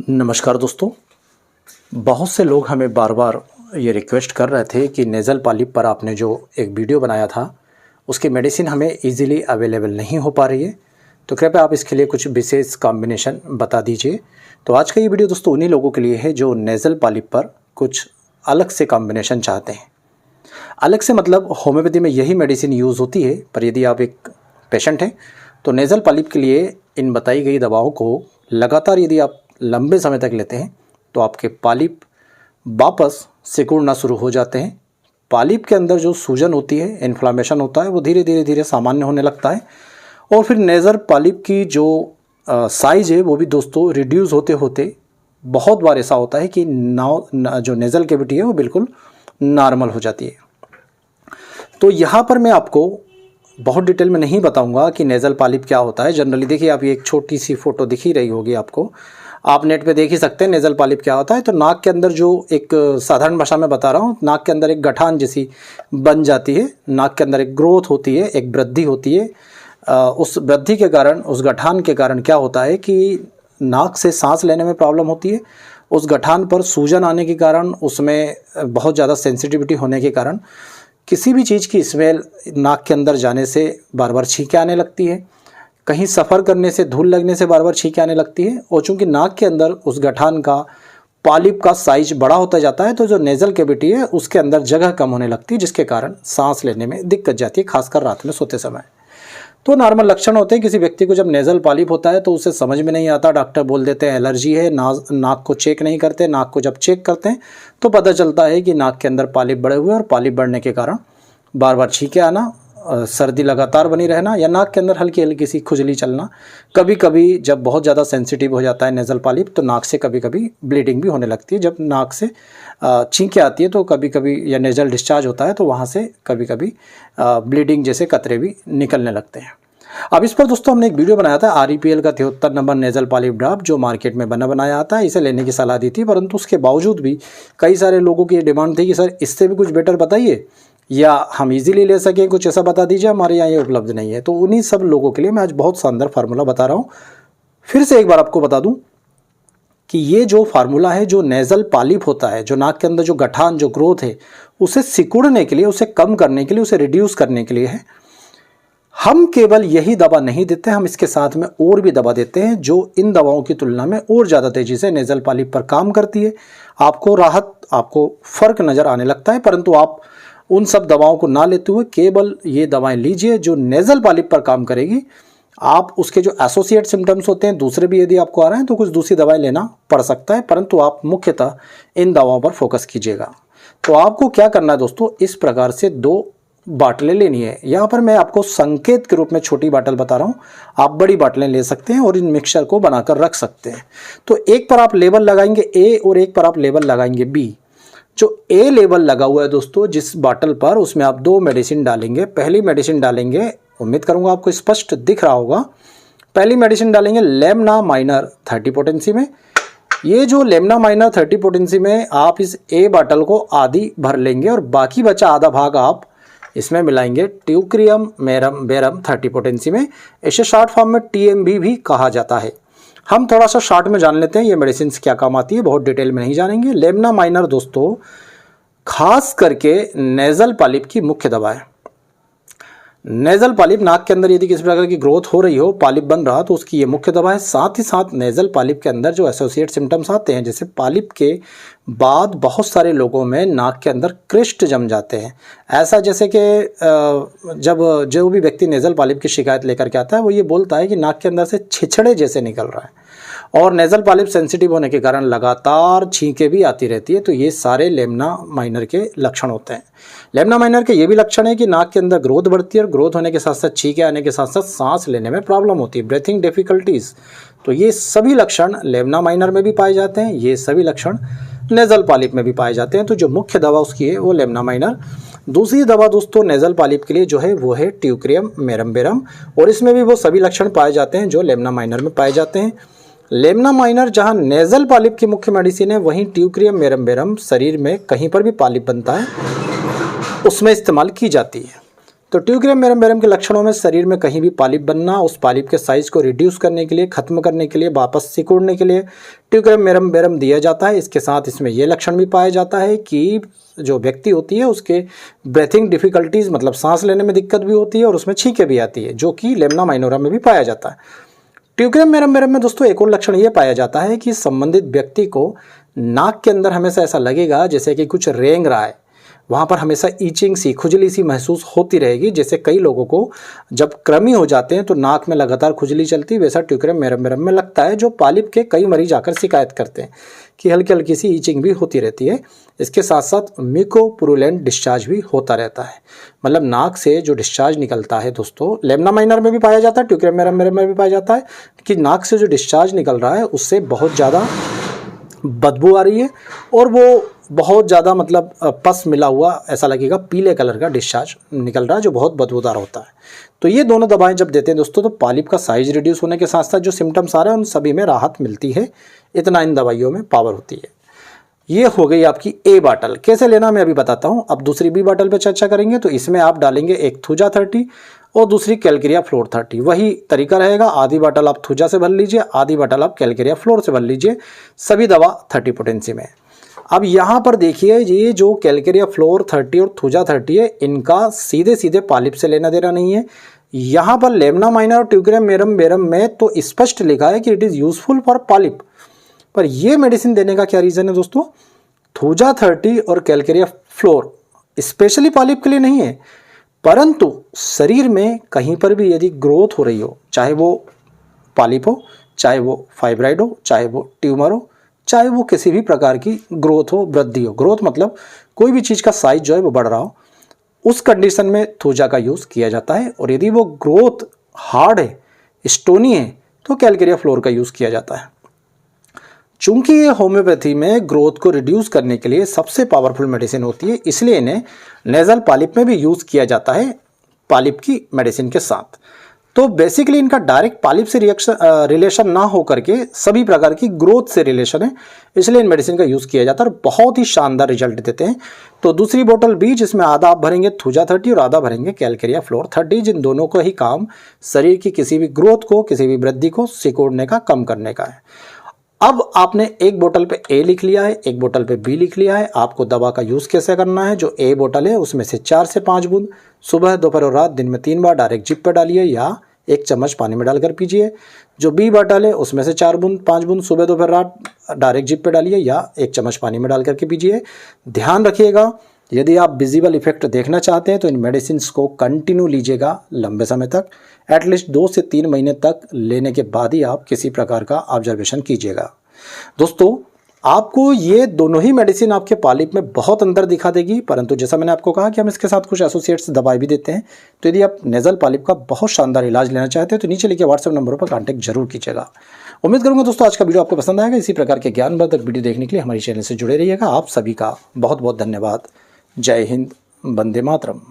नमस्कार दोस्तों। बहुत से लोग हमें बार बार ये रिक्वेस्ट कर रहे थे कि नेज़ल पॉलिप पर आपने जो एक वीडियो बनाया था उसकी मेडिसिन हमें इजीली अवेलेबल नहीं हो पा रही है, तो कृपया आप इसके लिए कुछ विशेष कॉम्बिनेशन बता दीजिए। तो आज का ये वीडियो दोस्तों उन्हीं लोगों के लिए है जो नेज़ल पॉलिप पर कुछ अलग से कॉम्बिनेशन चाहते हैं। अलग से मतलब होम्योपैथी में यही मेडिसिन यूज़ होती है, पर यदि आप एक पेशेंट हैं तो नेज़ल पॉलिप के लिए इन बताई गई दवाओं को लगातार यदि आप लंबे समय तक लेते हैं तो आपके पॉलिप वापस सिकुड़ना शुरू हो जाते हैं। पॉलिप के अंदर जो सूजन होती है, इन्फ्लामेशन होता है, वो धीरे धीरे सामान्य होने लगता है और फिर नेज़ल पॉलिप की जो साइज़ है वो भी दोस्तों रिड्यूस होते होते बहुत बार ऐसा होता है कि जो नेज़ल कैविटी है वो बिल्कुल नॉर्मल हो जाती है। तो यहाँ पर मैं आपको बहुत डिटेल में नहीं बताऊंगा कि नेज़ल पॉलिप क्या होता है। जनरली देखिए, आप ये एक छोटी सी फ़ोटो दिख ही रही होगी आपको, आप नेट पे देख ही सकते हैं नेज़ल पॉलिप क्या होता है। तो नाक के अंदर जो एक साधारण भाषा में बता रहा हूँ, नाक के अंदर एक गठान जैसी बन जाती है, नाक के अंदर एक ग्रोथ होती है, एक वृद्धि होती है। उस वृद्धि के कारण, उस गठान के कारण क्या होता है कि नाक से सांस लेने में प्रॉब्लम होती है। उस गठान पर सूजन आने के कारण, उसमें बहुत ज़्यादा सेंसिटिविटी होने के कारण किसी भी चीज़ की स्मेल नाक के अंदर जाने से बार बार छींकें आने लगती है। कहीं सफ़र करने से, धूल लगने से बार बार छींकें आने लगती है। और चूँकि नाक के अंदर उस गठान का, पॉलिप का साइज बड़ा होता जाता है तो जो नेज़ल कैविटी है उसके अंदर जगह कम होने लगती है, जिसके कारण सांस लेने में दिक्कत जाती है, खासकर रात में सोते समय। तो नॉर्मल लक्षण होते हैं किसी व्यक्ति को जब नेज़ल पॉलिप होता है तो उसे समझ में नहीं आता, डॉक्टर बोल देते हैं एलर्जी है, नाक को चेक नहीं करते। नाक को जब चेक करते हैं तो पता चलता है कि नाक के अंदर पॉलिप बढ़े हुए और पॉलिप बढ़ने के कारण बार बार छींकें आना, सर्दी लगातार बनी रहना या नाक के अंदर हल्की हल्की सी खुजली चलना। कभी कभी जब बहुत ज़्यादा सेंसिटिव हो जाता है नेज़ल पॉलिप तो नाक से कभी कभी ब्लीडिंग भी होने लगती है। जब नाक से छींकें आती है तो कभी कभी, या नेज़ल डिस्चार्ज होता है तो वहाँ से कभी कभी ब्लीडिंग जैसे कतरे भी निकलने लगते हैं। अब इस पर दोस्तों हमने एक वीडियो बनाया था, REPL का 73 नंबर नेज़ल पॉलिप ड्रॉप जो मार्केट में बनाया आता है, इसे लेने की सलाह दी थी। परंतु उसके बावजूद भी कई सारे लोगों की डिमांड थी कि सर इससे भी कुछ बेटर बताइए या हम इजीली ले सकें, कुछ ऐसा बता दीजिए, हमारे यहाँ ये उपलब्ध नहीं है। तो उन्हीं सब लोगों के लिए मैं आज बहुत शानदार फार्मूला बता रहा हूँ। फिर से एक बार आपको बता दूं कि ये जो फार्मूला है, जो नेज़ल पॉलिप होता है, जो नाक के अंदर जो गठान, जो ग्रोथ है, उसे सिकुड़ने के लिए, उसे कम करने के लिए, उसे रिड्यूस करने के लिए है। हम केवल यही दवा नहीं देते, हम इसके साथ में और भी दवा देते हैं जो इन दवाओं की तुलना में और ज़्यादा तेज़ी से नेज़ल पॉलिप पर काम करती है। आपको राहत, आपको फ़र्क नज़र आने लगता है। परंतु आप उन सब दवाओं को ना लेते हुए केवल ये दवाएं लीजिए जो नेज़ल पॉलिप पर काम करेगी। आप उसके जो एसोसिएट सिम्टम्स होते हैं दूसरे भी यदि आपको आ रहे हैं तो कुछ दूसरी दवाएं लेना पड़ सकता है, परंतु आप मुख्यतः इन दवाओं पर फोकस कीजिएगा। तो आपको क्या करना है दोस्तों, इस प्रकार से 2 बाटलें लेनी है। यहाँ पर मैं आपको संकेत के रूप में छोटी बाटल बता रहा हूँ, आप बड़ी बाटलें ले सकते हैं और इन मिक्सचर को बनाकर रख सकते हैं। तो एक पर आप लेबल लगाएंगे A और एक पर आप लेबल लगाएंगे B। जो A लेबल लगा हुआ है दोस्तों जिस बाटल पर, उसमें आप 2 मेडिसिन डालेंगे। पहली मेडिसिन डालेंगे, उम्मीद करूंगा आपको स्पष्ट दिख रहा होगा, पहली मेडिसिन डालेंगे लेमना माइनर 30 पोटेंसी में। ये जो लेमना माइनर 30 पोटेंसी में आप इस A बाटल को आधी भर लेंगे और बाकी बचा आधा भाग आप इसमें मिलाएंगे ट्यूक्रियम मेरम बेरम 30 पोटेंसी में। इसे शॉर्ट फॉर्म में TMB भी कहा जाता है। हम थोड़ा सा शॉर्ट में जान लेते हैं ये मेडिसिन क्या काम आती है, बहुत डिटेल में नहीं जानेंगे। लेमना माइनर दोस्तों खास करके नेज़ल पॉलिप की मुख्य दवा है। नेज़ल पॉलिप, नाक के अंदर यदि किसी प्रकार की ग्रोथ हो रही हो, पॉलिप बन रहा, तो उसकी ये मुख्य दवा है। साथ ही साथ नेज़ल पॉलिप के अंदर जो एसोसिएट सिम्टम्स आते हैं, जैसे पॉलिप के बाद बहुत सारे लोगों में नाक के अंदर क्रिस्ट जम जाते हैं। ऐसा जैसे कि जब जो भी व्यक्ति नेज़ल पॉलिप की शिकायत लेकर के आता है वो ये बोलता है कि नाक के अंदर से छिछड़े जैसे निकल रहा है और नेज़ल पॉलिप सेंसिटिव होने के कारण लगातार छींकें भी आती रहती है। तो ये सारे लेमना माइनर के लक्षण होते हैं। लेमना माइनर के ये भी लक्षण है कि नाक के अंदर ग्रोथ बढ़ती है और ग्रोथ होने के साथ साथ छींकें आने के साथ साथ सांस लेने में प्रॉब्लम होती है, ब्रीथिंग डिफिकल्टीज। तो ये सभी लक्षण लेमना माइनर में भी पाए जाते हैं, ये सभी लक्षण नेज़ल पॉलिप में भी पाए जाते हैं। तो जो मुख्य दवा उसकी है वो लेमना माइनर। दूसरी दवा दोस्तों नेज़ल पॉलिप के लिए जो है वो है ट्यूक्रियम मेरम बेरम, और इसमें भी वो सभी लक्षण पाए जाते हैं जो लेमना माइनर में पाए जाते हैं। लेमना माइनर जहां नेज़ल पॉलिप की मुख्य मेडिसिन है, वहीं ट्यूक्रियम मेरम बेरम शरीर में कहीं पर भी पॉलिप बनता है उसमें इस्तेमाल की जाती है। तो ट्यूक्रेम मेरम के लक्षणों में शरीर में कहीं भी पॉलिप बनना, उस पॉलिप के साइज को रिड्यूस करने के लिए, खत्म करने के लिए, वापस सिकुड़ने के लिए ट्यूक्रेम मेरम दिया जाता है। इसके साथ इसमें यह लक्षण भी पाया जाता है कि जो व्यक्ति होती है उसके ब्रेथिंग डिफिकल्टीज, मतलब सांस लेने में दिक्कत भी होती है और उसमें छींकें भी आती है, जो कि लेमना माइनोरा में भी पाया जाता है। ट्यूक्रेम मेरम में दोस्तों एक और लक्षण ये पाया जाता है कि संबंधित व्यक्ति को नाक के अंदर हमेशा ऐसा लगेगा जैसे कि कुछ रेंग रहा है, वहाँ पर हमेशा ईचिंग सी, खुजली सी महसूस होती रहेगी। जैसे कई लोगों को जब कृमि हो जाते हैं तो नाक में लगातार खुजली चलती है, वैसा ट्यूक्रेम मेरम में लगता है, जो पॉलिप के कई मरीज आकर शिकायत करते हैं कि हल्की हल्की सी ईचिंग भी होती रहती है। इसके साथ साथ म्यूकोपुरुलेंट डिस्चार्ज भी होता रहता है, मतलब नाक से जो डिस्चार्ज निकलता है दोस्तों, लेमना माइनर में भी पाया जाता है, ट्यूक्रेम मेरम में भी पाया जाता है कि नाक से जो डिस्चार्ज निकल रहा है उससे बहुत ज़्यादा बदबू आ रही है और वो बहुत ज़्यादा मतलब पस मिला हुआ ऐसा लगेगा, पीले कलर का डिस्चार्ज निकल रहा है जो बहुत बदबूदार होता है। तो ये दोनों दवाएं जब देते हैं दोस्तों तो पॉलिप का साइज रिड्यूस होने के साथ साथ जो सिम्टम्स आ रहे हैं उन सभी में राहत मिलती है। इतना इन दवाइयों में पावर होती है। ये हो गई आपकी ए बॉटल। कैसे लेना मैं अभी बताता हूँ। अब दूसरी बी बॉटल पे चर्चा करेंगे। तो इसमें आप डालेंगे एक थूजा 30 और दूसरी कैलकेरिया फ्लोर 30। वही तरीका रहेगा, आधी बॉटल आप थूजा से भर लीजिए, आधी बॉटल आप कैलकेरिया फ्लोर से भर लीजिए, सभी दवा 30 पोटेंसी में। अब यहाँ पर देखिए ये जो कैलकेरिया फ्लोर 30 और थूजा 30 है, इनका सीधे सीधे पॉलिप से लेना देना नहीं है। यहाँ पर लेमना माइनर और ट्यूक्रेम मेरम में तो स्पष्ट लिखा है कि it is useful for polyp, पर ये मेडिसिन देने का क्या रीज़न है दोस्तों? थूजा 30 और कैलकेरिया फ्लोर स्पेशली पॉलिप के लिए नहीं है, परंतु शरीर में कहीं पर भी यदि ग्रोथ हो रही हो, चाहे वो पॉलिप हो, चाहे वो फाइब्राइड हो, चाहे वो ट्यूमर हो, चाहे वो किसी भी प्रकार की ग्रोथ हो, वृद्धि हो, ग्रोथ मतलब कोई भी चीज़ का साइज जो है वो बढ़ रहा हो, उस कंडीशन में थूजा का यूज़ किया जाता है। और यदि वो ग्रोथ हार्ड है, स्टोनी है, तो कैलकेरिया फ्लोर का यूज़ किया जाता है। चूंकि ये होम्योपैथी में ग्रोथ को रिड्यूस करने के लिए सबसे पावरफुल मेडिसिन होती है, इसलिए इन्हें नेजल पॉलिप में भी यूज़ किया जाता है पॉलिप की मेडिसिन के साथ। तो बेसिकली इनका डायरेक्ट पॉलिप से रिलेशन ना हो करके सभी प्रकार की ग्रोथ से रिलेशन है, इसलिए इन मेडिसिन का यूज़ किया जाता है और बहुत ही शानदार रिजल्ट देते हैं। तो दूसरी बोतल बी, जिसमें आधा आप भरेंगे थूजा 30 और आधा भरेंगे कैलकेरिया फ्लोर 30, जिन दोनों का ही काम शरीर की किसी भी ग्रोथ को, किसी भी वृद्धि को सिकोड़ने का, कम करने का है। अब आपने एक बोतल पे ए लिख लिया है, एक बोतल पे बी लिख लिया है। आपको दवा का यूज़ कैसे करना है? जो ए बोतल है उसमें से 4 से 5 बूंद सुबह, दोपहर और रात दिन में 3 बार डायरेक्ट जिप पे डालिए या 1 चम्मच पानी में डालकर पीजिए। जो बी बोतल है उसमें से 4 बूंद 5 बूंद सुबह, दोपहर, रात डायरेक्ट जिप पे डालिए या 1 चम्मच पानी में डाल करके पीजिए। ध्यान रखिएगा, यदि आप विजिबल इफेक्ट देखना चाहते हैं तो इन मेडिसिन को कंटिन्यू लीजिएगा लंबे समय तक, एटलीस्ट 2 से 3 महीने तक लेने के बाद ही आप किसी प्रकार का ऑब्जर्वेशन कीजिएगा। दोस्तों आपको ये दोनों ही मेडिसिन आपके पॉलिप में बहुत अंतर दिखा देगी, परंतु जैसा मैंने आपको कहा कि हम इसके साथ कुछ एसोसिएट्स दवाई भी देते हैं। तो यदि आप नेजल पॉलिप का बहुत शानदार इलाज लेना चाहते हैं तो नीचे लिखे व्हाट्सएप नंबरों पर कांटेक्ट जरूर कीजिएगा। उम्मीद करूंगा दोस्तों आज का वीडियो आपको पसंद आएगा। इसी प्रकार के ज्ञानवर्धक वीडियो देखने के लिए हमारे चैनल से जुड़े रहिएगा। आप सभी का बहुत बहुत धन्यवाद। जय हिंद, वंदे मातरम।